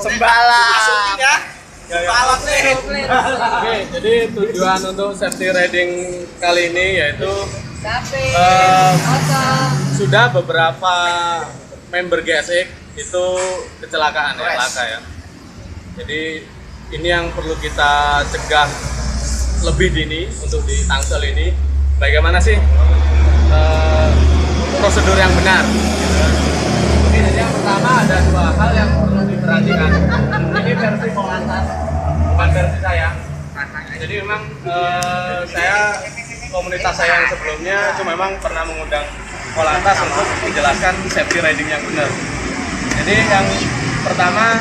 Sembalang. Ya. Balap nih. Oke, jadi tujuan untuk safety riding kali ini yaitu sudah beberapa member GSX itu kecelakaan ya, laka ya. Jadi ini yang perlu kita cegah lebih dini untuk di Tangsel ini. Bagaimana sih prosedur yang benar? Oke, jadi yang pertama ada dua hal yang perlu diperhatikan. Ini versi Polantas, bukan versi saya. Jadi memang saya komunitas saya yang sebelumnya itu memang pernah mengundang Polantas untuk menjelaskan safety riding yang benar. Jadi yang pertama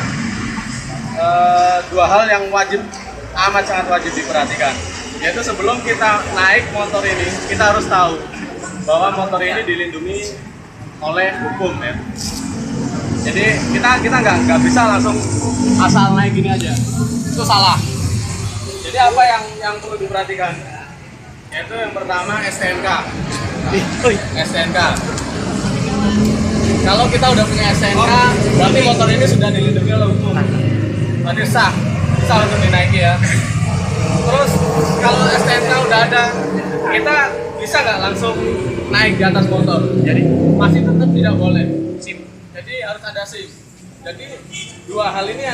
dua hal yang amat sangat wajib diperhatikan, yaitu sebelum kita naik motor ini kita harus tahu bahwa motor ini dilindungi oleh hukum ya. Jadi kita nggak bisa langsung asal naik gini aja, itu salah. Jadi apa yang perlu diperhatikan? Yaitu yang pertama STNK. STNK. Kalau kita udah punya STNK, berarti motor ini sudah dilindungi oleh hukum. Berarti sah untuk dinaiki ya. Terus kalau STNK udah ada, kita bisa nggak langsung naik di atas motor? Jadi masih tetap tidak boleh. SIM. Jadi harus ada SIM. Jadi dua hal ini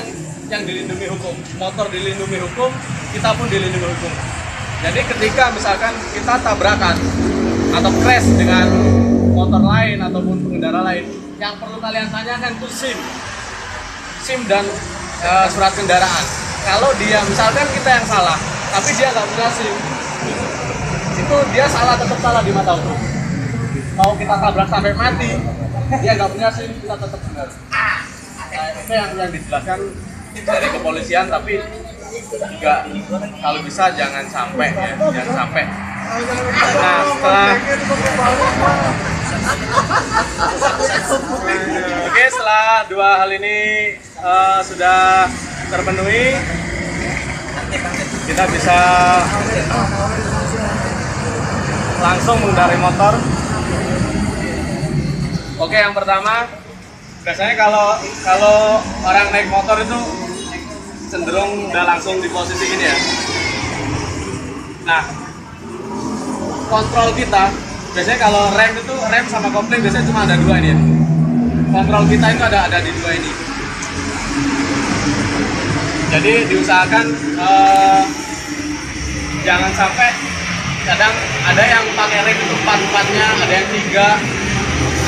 yang dilindungi hukum. Motor dilindungi hukum, kita pun dilindungi hukum. Jadi ketika misalkan kita tabrakan atau crash dengan motor lain ataupun pengendara lain, yang perlu kalian tanyakan itu SIM dan surat kendaraan. Kalau dia misalkan kita yang salah, tapi dia nggak punya SIM, itu dia tetap salah di mata hukum. Mau kita tabrak sampai mati, dia nggak punya SIM, kita tetap benar. Nah, itu yang dijelaskan dari kepolisian, tapi juga kalau bisa jangan sampai ya, jangan sampai. Nah, setelah dua hal ini sudah terpenuhi, kita bisa langsung mengendarai motor. Oke, yang pertama, biasanya kalau orang naik motor itu cenderung udah langsung di posisi ini ya. Nah, kontrol kita biasanya kalau rem sama kopling biasanya cuma ada dua ini ya. Kontrol kita itu ada di dua ini. Jadi diusahakan jangan sampai, kadang ada yang pakai rem itu 4-4-nya, ada yang 3,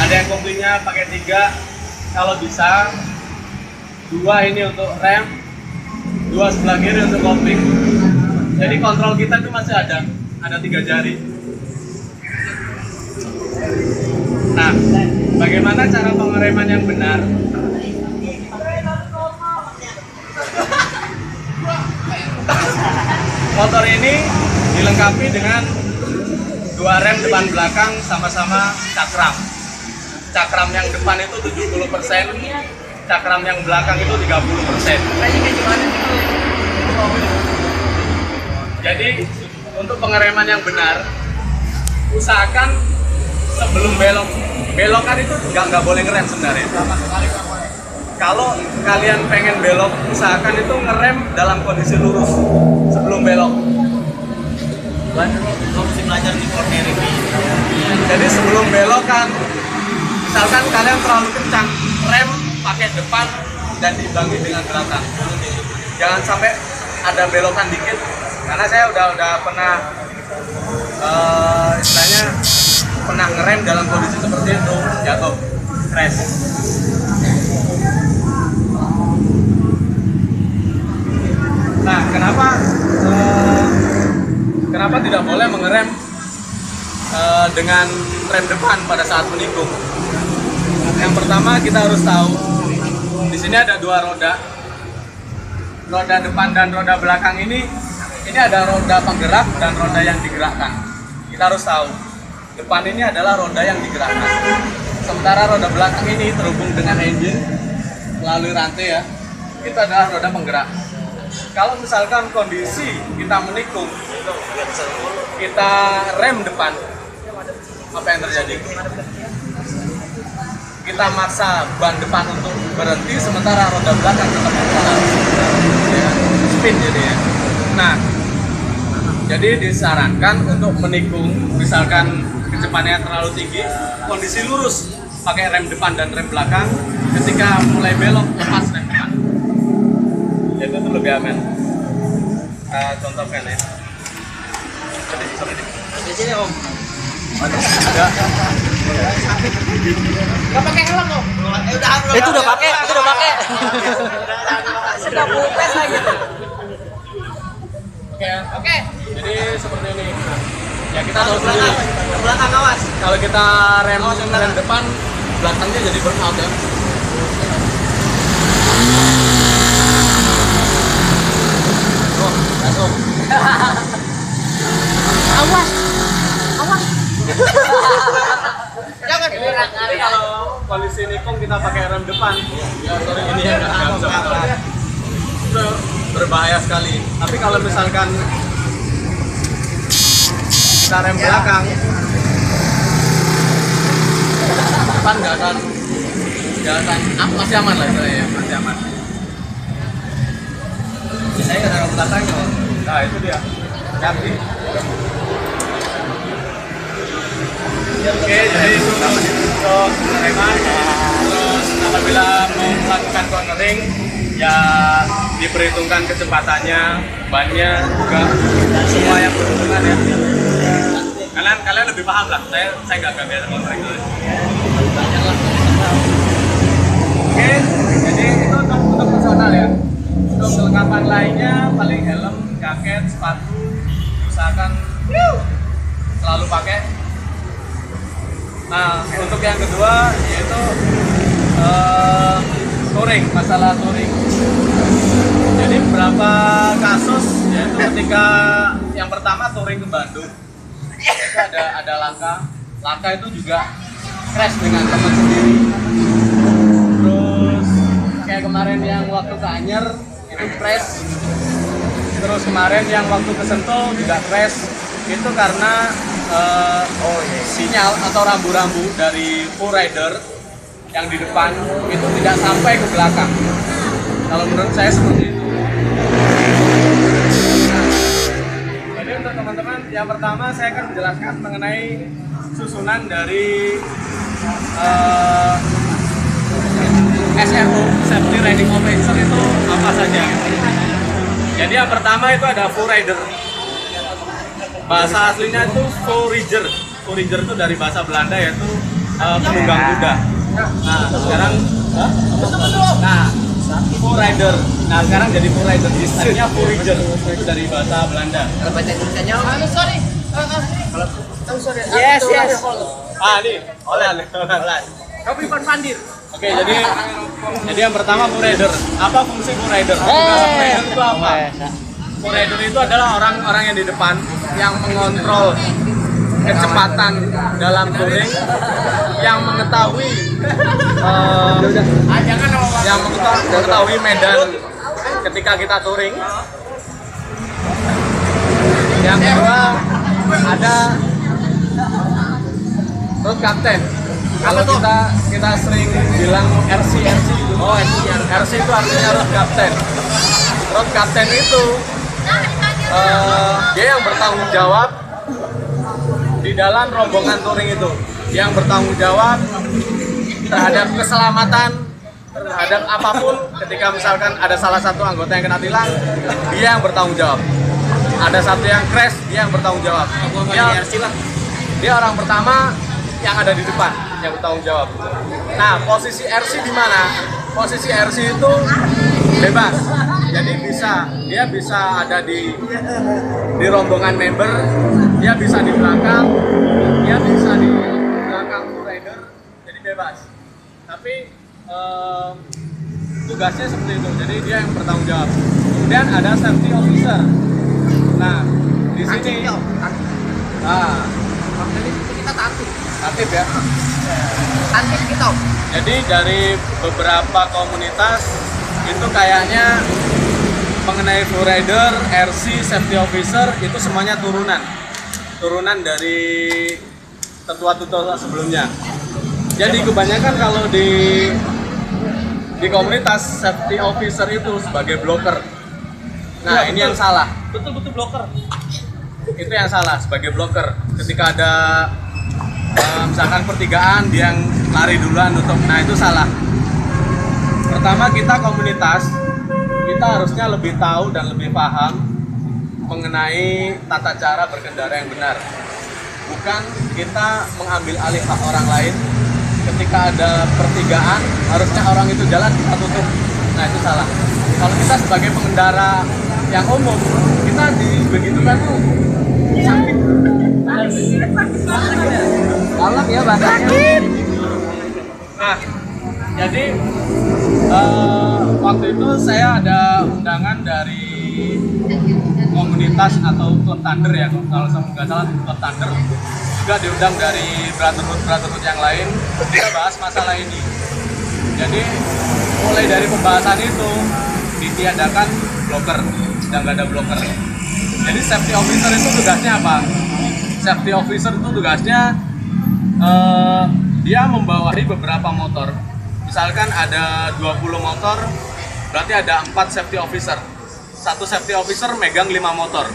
ada yang koplingnya pakai 3. Kalau bisa 2 ini untuk rem, 2 sebelah kiri untuk kopling. Jadi kontrol kita itu masih ada 3 jari. Nah, bagaimana cara pengereman yang benar? Motor ini dilengkapi dengan 2 rem depan belakang sama-sama cakram. Cakram yang depan itu 70%, cakram yang belakang itu 30%. Jadi untuk pengereman yang benar, usahakan sebelum belokan itu nggak boleh ngerem sebenarnya. Kalau kalian pengen belok, usahakan itu ngerem dalam kondisi lurus sebelum belok. Belajar di corner ini. Jadi sebelum belokan, misalkan kalian terlalu kencang, rem pakai depan dan diimbangi dengan belakang. Jangan sampai ada belokan dikit, karena saya udah pernah istilahnya pernah ngerem dalam kondisi seperti itu, jatuh, crash. Nah, kenapa tidak boleh mengerem dengan rem depan pada saat menikung? Yang pertama kita harus tahu di sini ada 2 roda depan dan roda belakang ini ada roda penggerak dan roda yang digerakkan. Kita harus tahu depan ini adalah roda yang digerakkan, sementara roda belakang ini terhubung dengan engine melalui rantai ya, itu adalah roda penggerak. Kalau misalkan kondisi kita menikung, kita rem depan, apa yang terjadi? Kita maksa ban depan untuk berhenti sementara roda belakang tetap berjalan, ya, spin jadi ya. Nah, jadi disarankan untuk menikung, misalkan kecepatannya terlalu tinggi, kondisi lurus, pakai rem depan dan rem belakang. Ketika mulai belok, lepas rem depan. Jadi itu lebih aman. Contohkan ya. Di sini om. Ada. Nggak pakai helm om. Itu udah pakai. Sudah putes lagi. Oke. Jadi seperti ini. Ya kita tahu sendiri. Belakang awas. Kalau kita rem depan, belakangnya jadi burnout ya. Oh, langsung. Awas. Jangan. Jadi kalau kondisi nikung kita pakai rem depan, ya sorry ini ya nggak bisa bergerak. Itu berbahaya sekali. Tapi kalau misalkan kita rem belakang, depan nggak akan masih aman lah istilahnya ya, masih aman. Saya nggak taruh belakangnya om. Nah itu dia, hati. Oke, jadi itu untuk pengereman. Terus apabila mau melakukan cornering, ya diperhitungkan kecepatannya, bannya juga semua yang berhubungan ya. Kalian lebih paham lah. Saya nggak biasa cornering dulu. Oke, jadi itu untuk personal ya. Untuk kelengkapan lainnya paling helm, jaket, sepatu, usahakan selalu pakai. Nah, untuk yang kedua yaitu touring, masalah touring. Jadi beberapa kasus yaitu ketika yang pertama touring ke Bandung, itu ada laka itu juga crash dengan teman sendiri. Terus kayak kemarin yang waktu ke Anyer itu crash. Terus kemarin yang waktu ke Sentul juga crash. Itu karena sinyal atau rambu-rambu dari full rider yang di depan itu tidak sampai ke belakang. Kalau menurut saya seperti itu. Jadi untuk teman-teman, yang pertama saya akan menjelaskan mengenai susunan dari SRO, Safety Riding Officer itu apa saja. Jadi yang pertama itu ada full rider. Bahasa aslinya itu forager. Forager itu dari bahasa Belanda yaitu penunggang kuda. Nah, sekarang full rider. Nah, sekarang jadi full rider. Istilahnya forager itu dari bahasa Belanda. Kalau baca tulisannya om. Sorry. Yes. Nih, oleh. Kopi Pandir. Oke, jadi yang pertama full rider. Apa fungsi full rider? Full rider itu apa? Full rider itu adalah orang-orang yang di depan yang mengontrol kecepatan dalam touring, yang mengetahui mengetahui medan ketika kita touring. Yang kedua ada road captain. Kalau kita sering bilang RC. RC itu artinya road captain. Road captain itu dia yang bertanggung jawab di dalam rombongan touring itu, yang bertanggung jawab terhadap keselamatan, terhadap apapun. Ketika misalkan ada salah satu anggota yang kena tilang, dia yang bertanggung jawab. Ada satu yang crash, dia yang bertanggung jawab. Dia orang pertama yang ada di depan yang bertanggung jawab. Nah, posisi RC di mana? Posisi RC itu bebas. Jadi dia bisa ada di rombongan member, dia bisa di belakang, dia bisa di belakang full rider, jadi bebas. Tapi tugasnya seperti itu. Jadi dia yang bertanggung jawab. Kemudian ada safety officer. Nah, di sini Kita aktif ya. Aktif kita. Jadi dari beberapa komunitas itu kayaknya mengenai full rider, RC, safety officer itu semuanya turunan dari tetua-tetua sebelumnya. Jadi kebanyakan kalau di di komunitas safety officer itu sebagai blocker. Nah, ini yang salah. Betul bloker. Itu yang salah sebagai blocker. Ketika ada misalkan pertigaan dia yang lari duluan nutup. Nah, itu salah. Pertama, kita komunitas, kita harusnya lebih tahu dan lebih paham mengenai tata cara berkendara yang benar. Bukan kita mengambil alih hak orang lain. Ketika ada pertigaan, harusnya orang itu jalan, kita tutup. Nah, itu salah. Kalau kita sebagai pengendara yang umum, kita begitukan tuh sakit. Galak ya bahasanya. Nah, jadi waktu itu saya ada undangan dari komunitas atau klub Thunder ya, kalau saya nggak salah klub Thunder, juga diundang dari brotherhood yang lain. Kita bahas masalah ini. Jadi mulai dari pembahasan itu ditiadakan blocker, dan nggak ada blocker. Jadi safety officer itu tugasnya apa? Safety officer itu tugasnya dia membawahi beberapa motor. Misalkan ada 20 motor, berarti ada 4 safety officer. Satu safety officer megang 5 motor.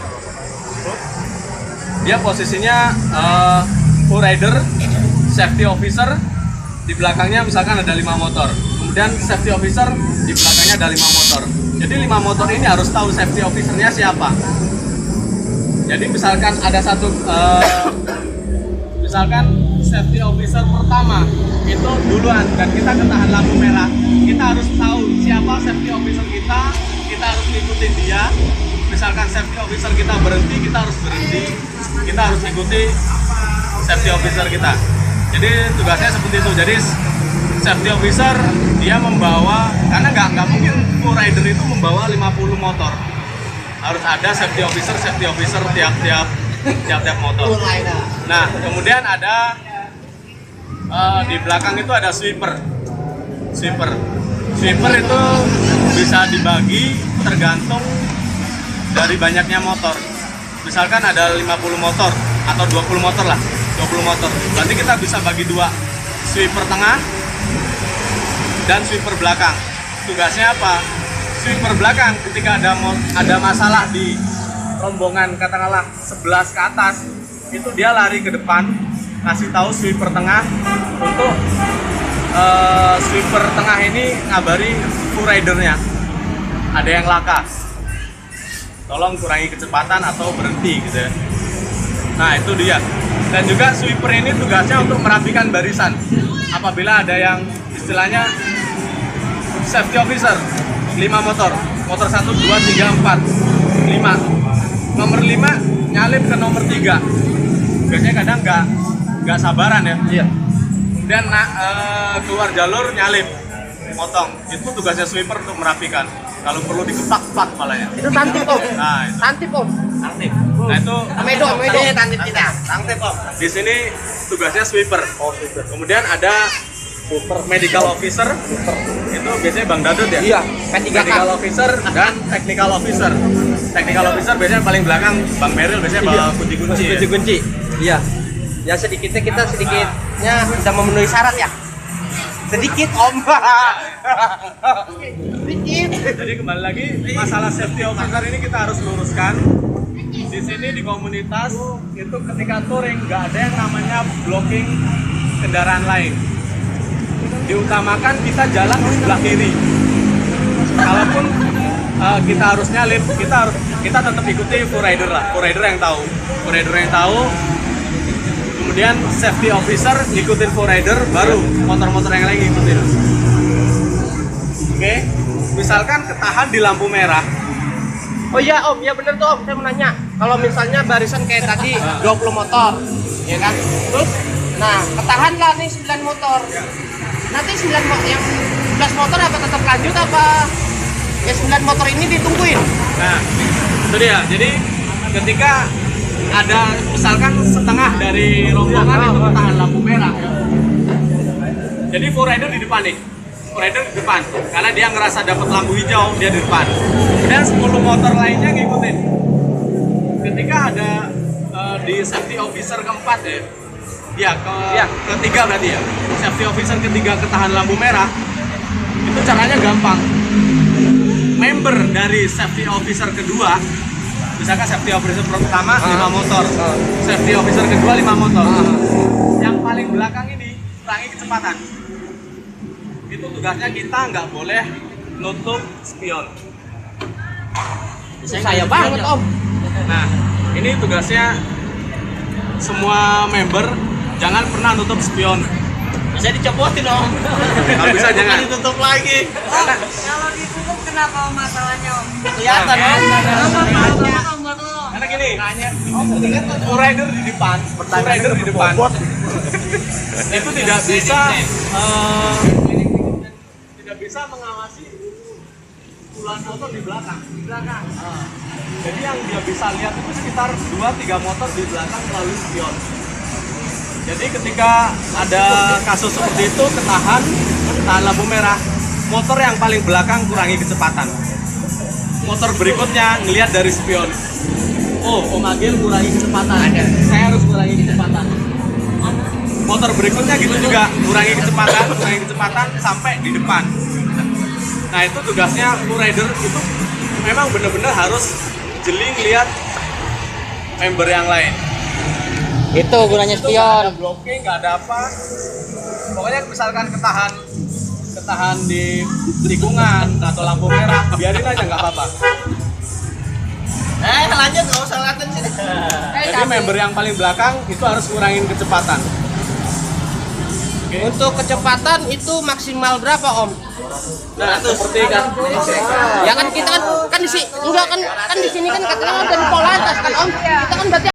Dia posisinya full rider, safety officer, di belakangnya misalkan ada 5 motor. Kemudian safety officer, di belakangnya ada 5 motor. Jadi 5 motor ini harus tahu safety officernya siapa. Jadi misalkan ada satu, misalkan safety officer pertama itu duluan dan kita ketahan lampu merah, kita harus tahu siapa safety officer kita harus ngikutin dia. Misalkan safety officer kita berhenti, kita harus berhenti, kita harus ikuti safety officer kita. Jadi tugasnya seperti itu. Jadi safety officer dia membawa, karena nggak mungkin full rider itu membawa 50 motor. Harus ada safety officer tiap motor. Nah, kemudian ada di belakang itu ada sweeper. Sweeper itu bisa dibagi tergantung dari banyaknya motor. Misalkan ada 50 motor atau 20 motor lah, 20 motor. Berarti kita bisa bagi dua, sweeper tengah dan sweeper belakang. Tugasnya apa? Sweeper belakang ketika ada masalah di rombongan katakanlah 11 ke atas, itu dia lari ke depan, kasih tahu sweeper tengah untuk sweeper tengah ini ngabari full ridernya ada yang laka, tolong kurangi kecepatan atau berhenti gitu ya. Nah, itu dia. Dan juga sweeper ini tugasnya untuk merapikan barisan apabila ada yang istilahnya safety officer 5 motor 1, 2, 3, 4, 5, nomor 5 nyalip ke nomor 3. Biasanya kadang nggak sabaran ya. Iya. Kemudian keluar jalur nyalip, potong. Itu tugasnya sweeper untuk merapikan. Kalau perlu dikepak-kepak malahnya. Itu tantip om. Nah, itu. Tantip om. Tantip. Nah, itu Medo tantip kita. tantip om. Di sini tugasnya sweeper. Oh, sweeper. Kemudian ada medical officer. Itu biasanya Bang Dadut ya? Iya, P3K. Medical officer dan technical officer. Technical officer biasanya paling belakang Bang Meril, biasanya bawa kunci-kunci. Kunci-kunci. Iya. Ya sedikitnya kita sedikitnya sudah memenuhi syarat ya. Sedikit om. Sedikit. Jadi kembali lagi masalah safety officer ini kita harus luruskan. Di sini di komunitas itu ketika touring nggak ada yang namanya blocking kendaraan lain. Diutamakan kita jalan di sebelah kiri. Kalaupun kita harus nyalip, kita tetap ikuti full rider lah. Full rider yang tahu. Kemudian safety officer ngikutin full rider, baru motor-motor yang lain ngikutin. Oke, misalkan ketahan di lampu merah. Oh iya om, ya bener tuh om, saya mau nanya. Kalau misalnya barisan kayak tadi 20 motor, ya kan? Terus, nah ketahan lah nih 9 motor. Nanti 11 motor apa tetap lanjut apa? Ya 9 motor ini ditungguin. Nah, itu dia. Jadi ketika ada misalkan setengah dari rombongan itu ketahan lampu merah, jadi full rider di depan nih. Rider di depan karena dia ngerasa dapat lampu hijau, dia di depan. Kemudian 10 motor lainnya ngikutin. Ketika ada di safety officer keempat ketiga berarti ya. Safety officer ketiga ketahan lampu merah, itu Itu caranya gampang. Member dari safety officer kedua, misalkan safety officer pertama 5 motor, safety officer kedua 5 motor. Yang paling belakang ini kurangi kecepatan. Itu tugasnya kita nggak boleh nutup spion. Saya banget om. Nah, ini tugasnya semua member, jangan pernah nutup spion. Bisa dicopotin om. Kalau bisa jangan. Ditutup lagi. Kalau ditutup kenapa masalahnya om? Kelihatan om. Karena gini, rider di depan, rider di depan, itu tidak bisa mengawasi puluhan motor di belakang. Jadi yang dia bisa lihat itu sekitar 2-3 motor di belakang melalui spion. Jadi ketika ada kasus seperti itu, ketahan lampu merah, motor yang paling belakang kurangi kecepatan. Motor berikutnya ngelihat dari spion. Oh, Om Agil kurangi kecepatan. Saya harus kurangi kecepatan. Motor berikutnya gitu juga, kurangi kecepatan sampai di depan. Nah, itu tugasnya rider itu memang benar-benar harus jeli lihat member yang lain. Itu gunanya Itu nggak ada spion. blocking, nggak ada apa. Pokoknya misalkan ketahan di tikungan atau lampu merah, biarin aja nggak apa-apa. Lanjut nggak usah ngeliatin sini. Jadi member yang paling belakang itu harus kurangin kecepatan. Untuk kecepatan itu maksimal berapa om? Nah, seperti kan Ya kan kita kan di sini kan di sini kan katanya udah di pol atas kan om. Kita kan berarti